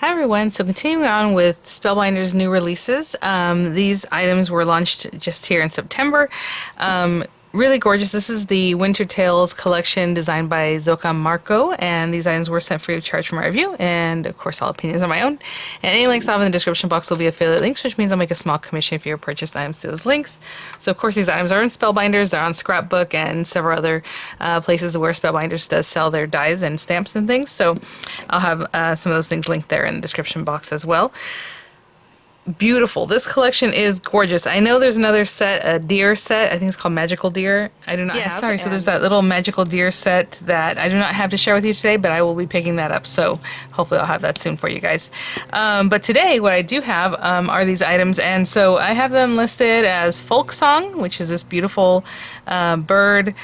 Hi everyone, so continuing on with Spellbinders new releases. These items were launched just here in September. Really gorgeous. This is the Winter Tales collection designed by Zoka Marco, and these items were sent free of charge from my review, and of course all opinions are my own. And any links I have in the description box will be affiliate links, which means I'll make a small commission if you purchase items to those links. So of course these items are in Spellbinders, they're on Scrapbook and several other places where Spellbinders does sell their dies and stamps and things. So I'll have some of those things linked there in the description box as well. Beautiful. This collection is gorgeous. I know there's another set, a deer set. I think it's called Magical Deer. I do not have. Sorry. So there's that little Magical Deer set that I do not have to share with you today, but I will be picking that up. So hopefully I'll have that soon for you guys. But today what I do have are these items. And so I have them listed as Folk Song, which is this beautiful bird.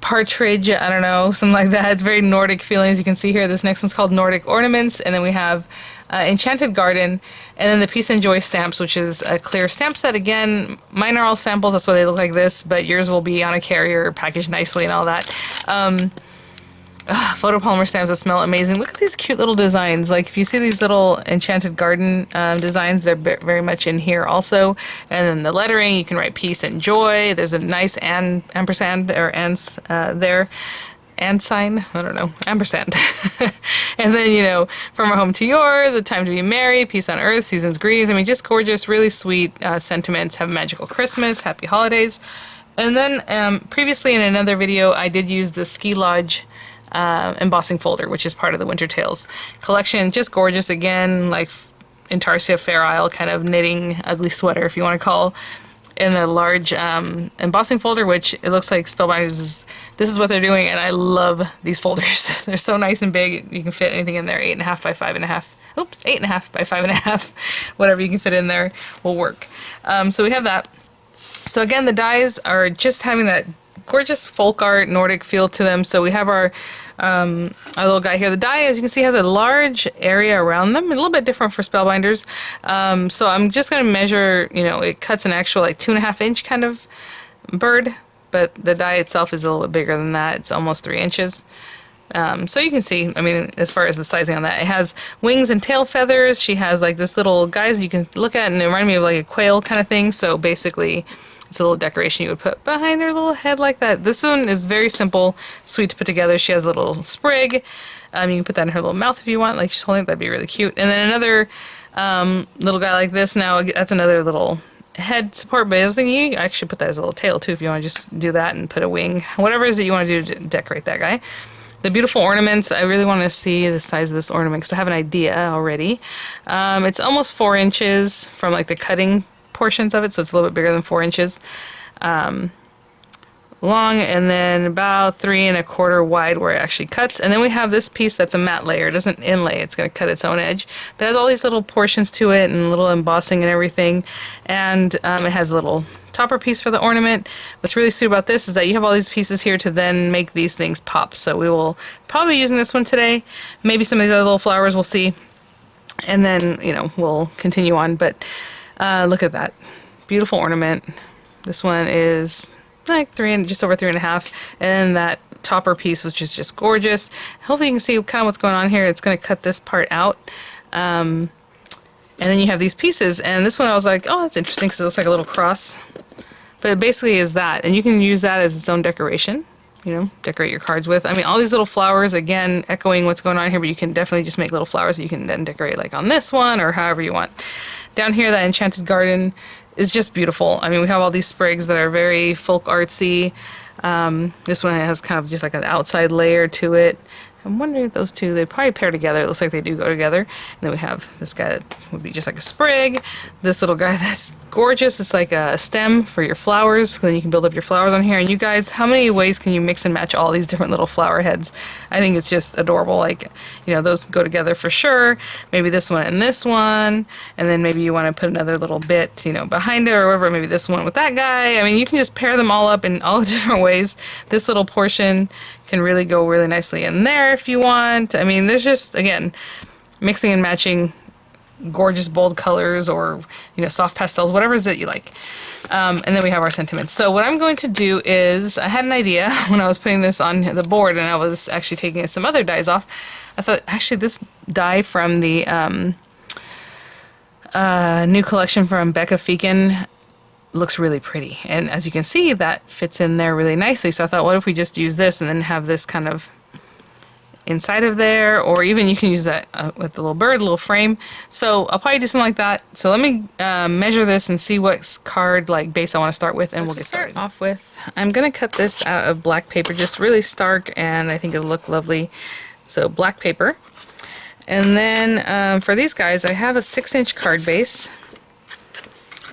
Partridge, I don't know, something like that. It's very Nordic feeling, as you can see here. This next one's called Nordic Ornaments, and then we have Enchanted Garden, and then the Peace and Joy stamps, which is a clear stamp set. Again, mine are all samples, that's why they look like this, but yours will be on a carrier, packaged nicely and all that. Photopolymer stamps that smell amazing. Look at these cute little designs. Like if you see these little Enchanted Garden designs, they're very much in here also. And then the lettering, you can write peace and joy. There's a nice ampersand or ands there. And sign, I don't know, ampersand. And then, you know, from our home to yours, a time to be merry, peace on earth, season's greetings. I mean, just gorgeous, really sweet sentiments. Have a magical Christmas, happy holidays. And then previously in another video, I did use the Ski Lodge embossing folder, which is part of the Winter Tales collection. Just gorgeous, again, like Intarsia Fair Isle kind of knitting ugly sweater, if you want to call, in the large embossing folder, which it looks like Spellbinders this is what they're doing, and I love these folders. They're so nice and big. You can fit anything in there. 8.5 by 5.5. Oops, 8.5 by 5.5. Whatever you can fit in there will work. So we have that. So again, the dies are just having that gorgeous folk art Nordic feel to them. So we have our little guy here. The die, as you can see, has a large area around them, a little bit different for Spellbinders. So I'm just going to measure, you know, it cuts an actual like 2.5 inch kind of bird, but the die itself is a little bit bigger than that. It's almost 3 inches. So you can see, I mean, as far as the sizing on that, it has wings and tail feathers. She has like this little guys you can look at, and it reminded me of like a quail kind of thing. So basically, it's a little decoration you would put behind her little head like that. This one is very simple, sweet to put together. She has a little sprig. You can put that in her little mouth if you want. Like she's holding it, that'd be really cute. And then another little guy like this. Now that's another little head support, but I was thinking you actually put that as a little tail too if you want to just do that and put a wing. Whatever it is that you want to do to decorate that guy. The beautiful ornaments, I really want to see the size of this ornament because I have an idea already. It's almost 4 inches from like the cutting portions of it, so it's a little bit bigger than 4 inches long, and then about 3.25 wide where it actually cuts. And then we have this piece that's a matte layer. It doesn't inlay, it's going to cut its own edge, but it has all these little portions to it and little embossing and everything. And it has a little topper piece for the ornament. What's really sweet about this is that you have all these pieces here to then make these things pop. So we will probably be using this one today. Maybe some of these other little flowers, we'll see. And then, you know, we'll continue on. But look at that beautiful ornament. This one is like just over 3.5, and that topper piece, which is just gorgeous. Hopefully you can see kind of what's going on here. It's going to cut this part out, and then you have these pieces. And this one I was like, oh, that's interesting because it looks like a little cross, but it basically is that, and you can use that as its own decoration. You know, decorate your cards with. I mean, all these little flowers, again, echoing what's going on here, but you can definitely just make little flowers that you can then decorate like on this one or however you want. Down here, that Enchanted Garden is just beautiful. I mean, we have all these sprigs that are very folk artsy. This one has kind of just like an outside layer to it. I'm wondering if those two, they probably pair together. It looks like they do go together. And then we have this guy that would be just like a sprig. This little guy that's gorgeous. It's like a stem for your flowers. So then you can build up your flowers on here. And you guys, how many ways can you mix and match all these different little flower heads? I think it's just adorable. Like, you know, those go together for sure. Maybe this one and this one. And then maybe you want to put another little bit, you know, behind it or whatever. Maybe this one with that guy. I mean, you can just pair them all up in all different ways. This little portion can really go really nicely in there if you want. I mean, there's just, again, mixing and matching gorgeous bold colors or, you know, soft pastels, whatever it is that you like. And then we have our sentiments. So what I'm going to do is, I had an idea when I was putting this on the board and I was actually taking some other dies off. I thought, actually, this die from the new collection from Becca Feekin. Looks really pretty, and as you can see, that fits in there really nicely. So I thought, what if we just use this and then have this kind of inside of there, or even you can use that with the little bird, little frame. So I'll probably do something like that. So let me measure this and see what card like base I want to start with, and we'll get started. Off with, I'm gonna cut this out of black paper, just really stark, and I think it'll look lovely. So black paper, and then for these guys, I have a 6-inch card base.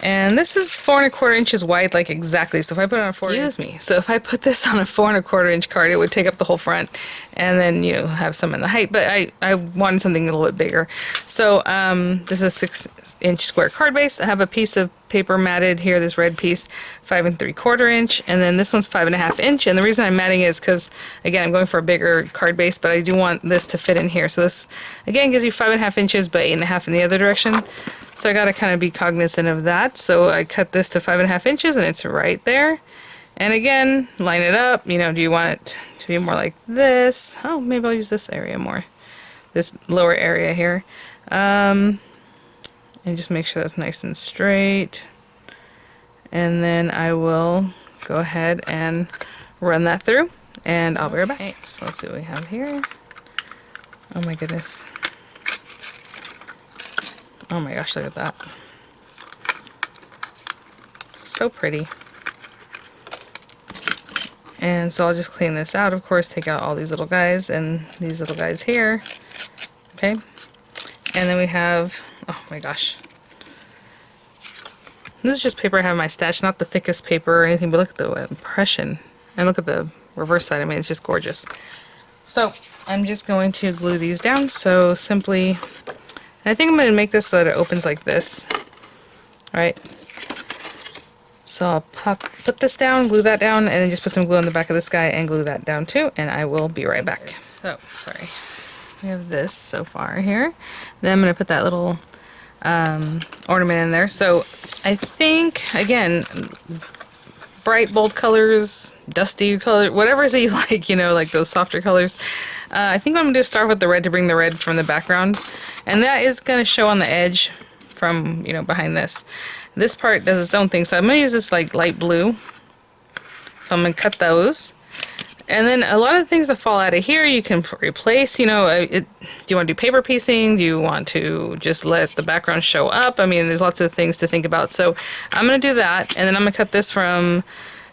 And this is 4 1/4 inches wide, like exactly. So if I put it on a 4, excuse me. So if I put this on a 4 1/4 inch card, it would take up the whole front, and then you know have some in the height. But I wanted something a little bit bigger. So this is a 6-inch square card base. I have a piece of paper matted here, this red piece, 5 3/4 inch, and then this one's 5 1/2 inch. And the reason I'm matting is because again I'm going for a bigger card base, but I do want this to fit in here. So this again gives you 5 1/2 inches, but 8 1/2 in the other direction. So I gotta kind of be cognizant of that. So I cut this to 5 1/2 inches, and it's right there. And again, line it up. You know, do you want it to be more like this? Oh, maybe I'll use this area more, this lower area here. And just make sure that's nice and straight. And then I will go ahead and run that through, and I'll be right back. Okay, so let's see what we have here. Oh my goodness. Oh my gosh, look at that. So pretty. And so I'll just clean this out, of course, take out all these little guys and these little guys here. Okay. And then we have, oh my gosh. This is just paper I have in my stash, not the thickest paper or anything, but look at the impression. And look at the reverse side. I mean, it's just gorgeous. So I'm just going to glue these down. So simply, and I think I'm going to make this so that it opens like this. Alright. So I'll put this down, glue that down, and then just put some glue on the back of this guy and glue that down too, and I will be right back. So, sorry. We have this so far here. Then I'm going to put that little ornament in there. So I think, again, bright, bold colors, dusty color, whatever it is that you like, you know, like those softer colors. I think what I'm going to do is start with the red to bring the red from the background. And that is going to show on the edge from, you know, behind this. This part does its own thing. So I'm going to use this like light blue. So I'm going to cut those. And then a lot of the things that fall out of here you can replace, you know, do you want to do paper piecing? Do you want to just let the background show up? I mean, there's lots of things to think about. So I'm going to do that, and then I'm going to cut this from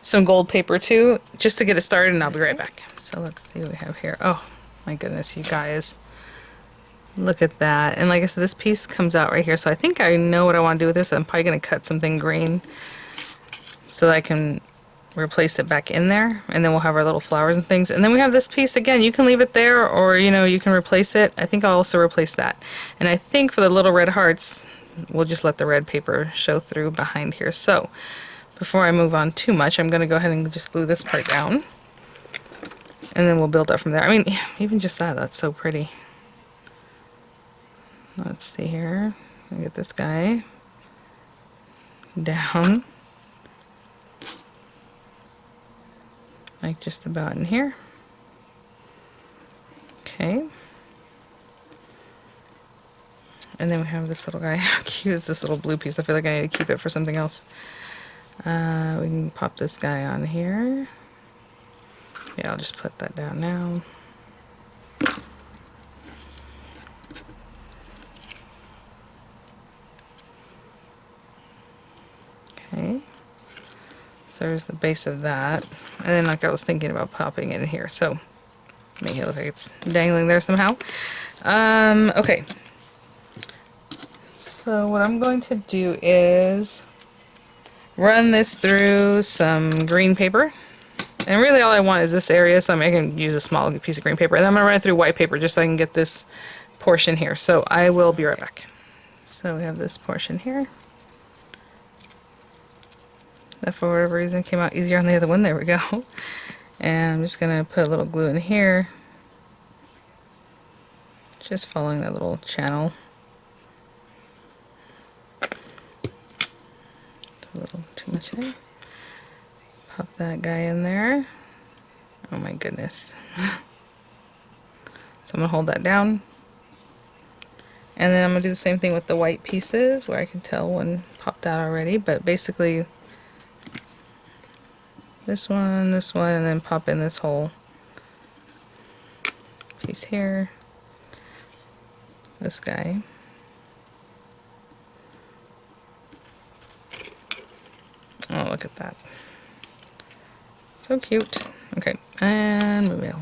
some gold paper too, just to get it started, and I'll be right back. So let's see what we have here. Oh my goodness, you guys. Look at that. And like I said, this piece comes out right here. So I think I know what I want to do with this. I'm probably going to cut something green so that I can replace it back in there, and then we'll have our little flowers and things. And then we have this piece again. You can leave it there, or you know, you can replace it. I think I'll also replace that. And I think for the little red hearts, we'll just let the red paper show through behind here. So before I move on too much, I'm going to go ahead and just glue this part down, and then we'll build up from there. I mean, even just that's so pretty. Let's see here. Let me get this guy down. Like just about in here. Okay. And then we have this little guy. How cute is this little blue piece? I feel like I need to keep it for something else. We can pop this guy on here. Yeah, I'll just put that down now. Okay. So there's the base of that. And then like I was thinking about popping it in here. So make it look like it's dangling there somehow. Okay. So what I'm going to do is run this through some green paper. And really all I want is this area, so I can use a small piece of green paper. And then I'm going to run it through white paper just so I can get this portion here. So I will be right back. So we have this portion here. That for whatever reason came out easier on the other one. There we go. And I'm just going to put a little glue in here. Just following that little channel. A little too much there. Pop that guy in there. Oh my goodness. So I'm going to hold that down. And then I'm gonna do the same thing with the white pieces where I can tell one popped out already, but basically this one, and then pop in this whole piece here. This guy. Oh, look at that. So cute. Okay, and maybe I'll...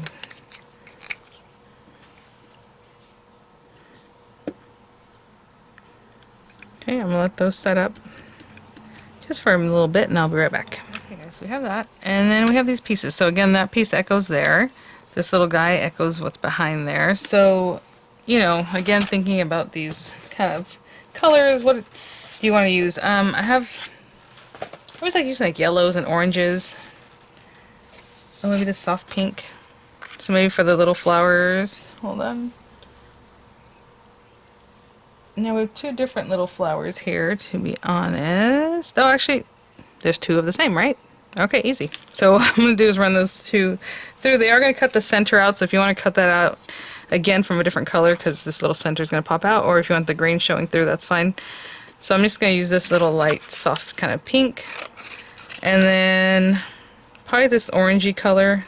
Okay, I'm gonna let those set up just for a little bit and I'll be right back. Okay guys, so we have that. And then we have these pieces. So again, that piece echoes there. This little guy echoes what's behind there. So, you know, again, thinking about these kind of colors, what do you want to use? I always like using like yellows and oranges. Oh, maybe this soft pink. So maybe for the little flowers. Hold on. Now we have two different little flowers here, to be honest. Oh, actually, there's two of the same, right? Okay, easy. So what I'm going to do is run those two through. They are going to cut the center out, so if you want to cut that out again from a different color, because this little center is going to pop out, or if you want the green showing through, that's fine. So I'm just going to use this little light, soft kind of pink. And then probably this orangey color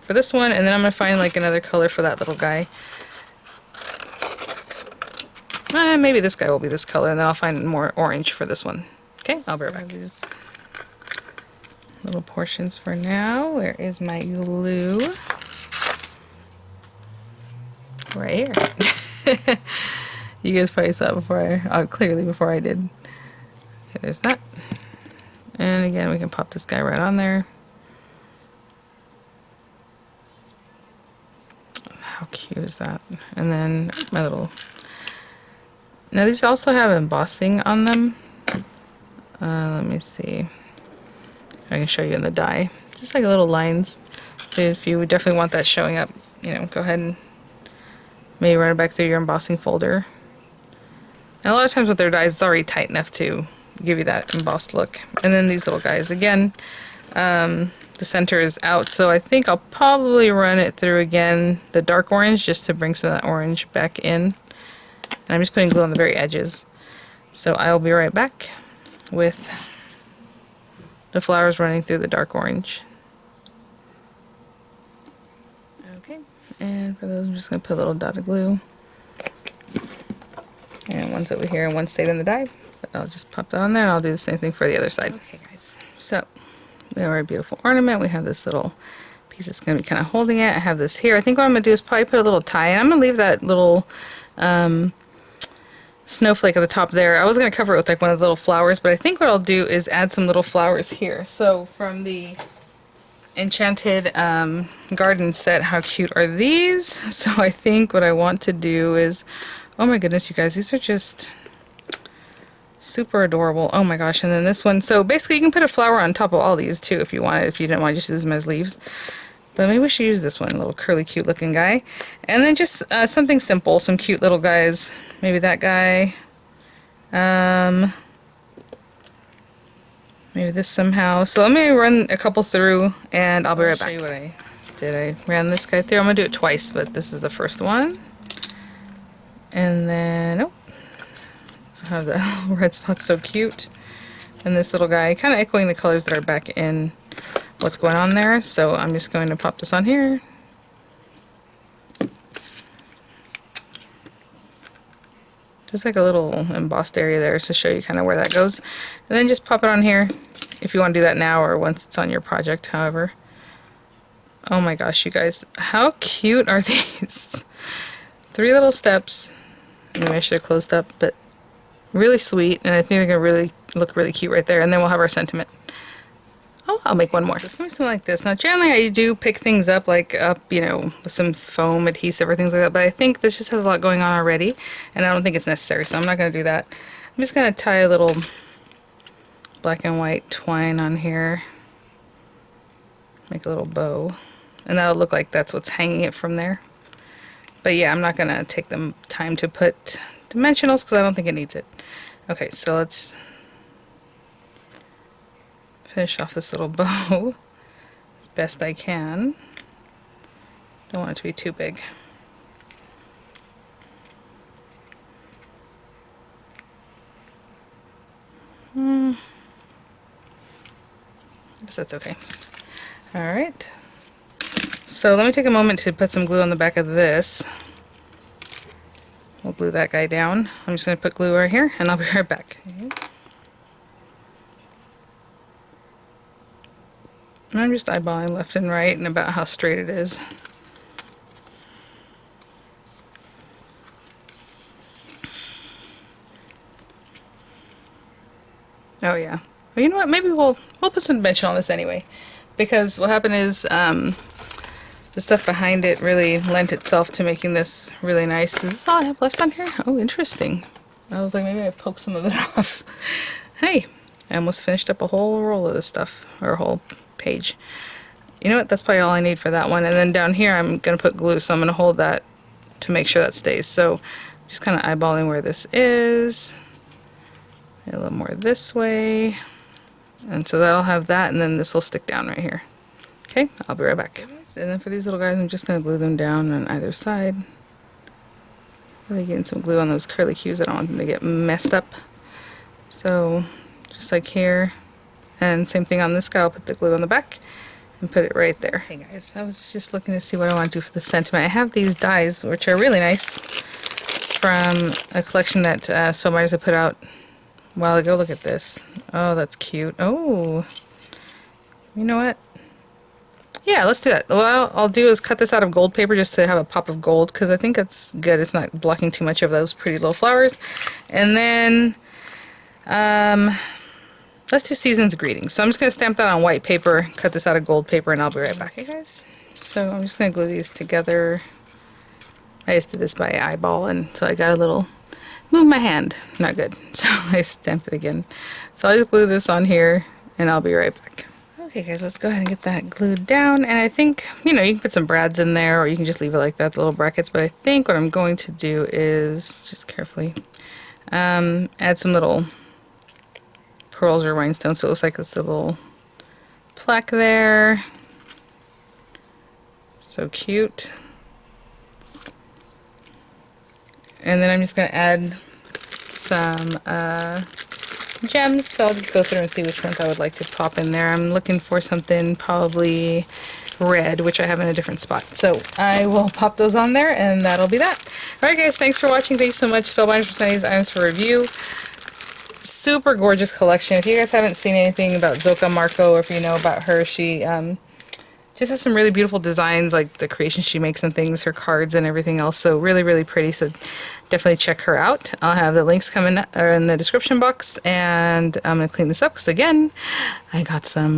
for this one, and then I'm going to find like another color for that little guy. Maybe this guy will be this color, and then I'll find more orange for this one. Okay, I'll be right back. These little portions for now. Where is my glue? Right here. You guys probably saw it before clearly before I did. Okay, there's that. And again, we can pop this guy right on there. How cute is that? And then my little... Now these also have embossing on them. Let me see. I can show you in the die. Just like little lines. So if you definitely want that showing up, you know, go ahead and maybe run it back through your embossing folder. And a lot of times with their dies, it's already tight enough to give you that embossed look. And then these little guys, again, the center is out, so I think I'll probably run it through again, the dark orange, just to bring some of that orange back in. And I'm just putting glue on the very edges. So I will be right back with the flowers running through the dark orange. Okay, and for those I'm just going to put a little dot of glue. And one's over here and one stayed in the die. But I'll just pop that on there and I'll do the same thing for the other side. Okay guys, so we have our beautiful ornament. We have this little piece that's going to be kind of holding it. I have this here. I think what I'm going to do is probably put a little tie, and I'm going to leave that little snowflake at the top there. I was going to cover it with like one of the little flowers, but I think what I'll do is add some little flowers here. So from the Enchanted Garden set, how cute are these? So I think what I want to do is, oh my goodness, you guys, these are just super adorable. Oh my gosh. And then this one, so basically you can put a flower on top of all these too if you wanted, if you didn't want to just use them as leaves. But maybe we should use this one, a little curly cute looking guy. And then just something simple, some cute little guys. Maybe that guy. Maybe this somehow. So let me run a couple through and I'll be right back. I'll show you what I did. I ran this guy through. I'm going to do it twice, but this is the first one. And then, oh, I have that little red spot, so cute. And this little guy, kind of echoing the colors that are back in what's going on there. So I'm just going to pop this on here. There's like a little embossed area there to show you kind of where that goes. And then just pop it on here if you want to do that now or once it's on your project, however. Oh my gosh, you guys, how cute are these? 3 little steps. Maybe I should have closed up, but really sweet, and I think they're gonna really look really cute right there. And then we'll have our sentiment. Oh, I'll make one more. So something like this. Now, generally, I do pick things up, like you know, with some foam adhesive or things like that. But I think this just has a lot going on already, and I don't think it's necessary, so I'm not gonna do that. I'm just gonna tie a little black and white twine on here, make a little bow, and that'll look like that's what's hanging it from there. But yeah, I'm not gonna take the time to put dimensionals because I don't think it needs it. Okay, so let's finish off this little bow as best I can. Don't want it to be too big. guess that's okay. All right. So let me take a moment to put some glue on the back of this. We'll glue that guy down. I'm just going to put glue right here, and I'll be right back. Okay. And I'm just eyeballing left and right and about how straight it is. Oh yeah. Well, you know what? Maybe we'll put some dimension on this anyway, because what happened is the stuff behind it really lent itself to making this really nice. Is this all I have left on here? Oh, interesting. I was like, maybe I poked some of it off. Hey, I almost finished up a whole roll of this stuff, or a whole page. You know what? That's probably all I need for that one. And then down here, I'm gonna put glue, so I'm gonna hold that to make sure that stays. So, just kind of eyeballing where this is. A little more this way, and so that'll have that, and then this will stick down right here. Okay, I'll be right back. And then for these little guys, I'm just going to glue them down on either side. Really getting some glue on those curly cues. I don't want them to get messed up. So just like here, and same thing on this guy. I'll put the glue on the back and put it right there. Hey guys, I was just looking to see what I want to do for the sentiment. I have these dies, which are really nice, from a collection that Spellbinders have put out a while ago. Look at this. Oh, that's cute. Oh, you know what? Yeah, let's do that. What I'll do is cut this out of gold paper just to have a pop of gold, because I think it's good. It's not blocking too much of those pretty little flowers. And then let's do Season's Greetings. So I'm just going to stamp that on white paper, cut this out of gold paper, and I'll be right back. Okay, guys? So I'm just going to glue these together. I just did this by eyeball, and so I got a little... Move my hand. Not good. So I stamped it again. So I'll just glue this on here, and I'll be right back. Okay guys, let's go ahead and get that glued down. And I think, you know, you can put some brads in there, or you can just leave it like that, the little brackets. But I think what I'm going to do is, just carefully, add some little pearls or rhinestones, so it looks like it's a little plaque there. So cute. And then I'm just going to add some gems, so I'll just go through and see which ones I would like to pop in there. I'm looking for something probably red, which I have in a different spot. So I will pop those on there, and that'll be that. Alright guys, thanks for watching. Thank you so much, Spellbinders, for sending these items for review. Super gorgeous collection. If you guys haven't seen anything about Zoka Marco, or if you know about her, she just has some really beautiful designs, like the creations she makes and things, her cards and everything else. So really, really pretty. So definitely check her out. I'll have the links coming in the description box, and I'm going to clean this up because, again, I got some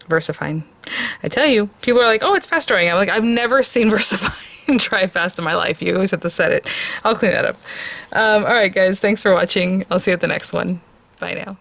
VersaFine. I tell you, people are like, oh, it's fast drying. I'm like, I've never seen VersaFine dry fast in my life. You always have to set it. I'll clean that up. All right, guys, thanks for watching. I'll see you at the next one. Bye now.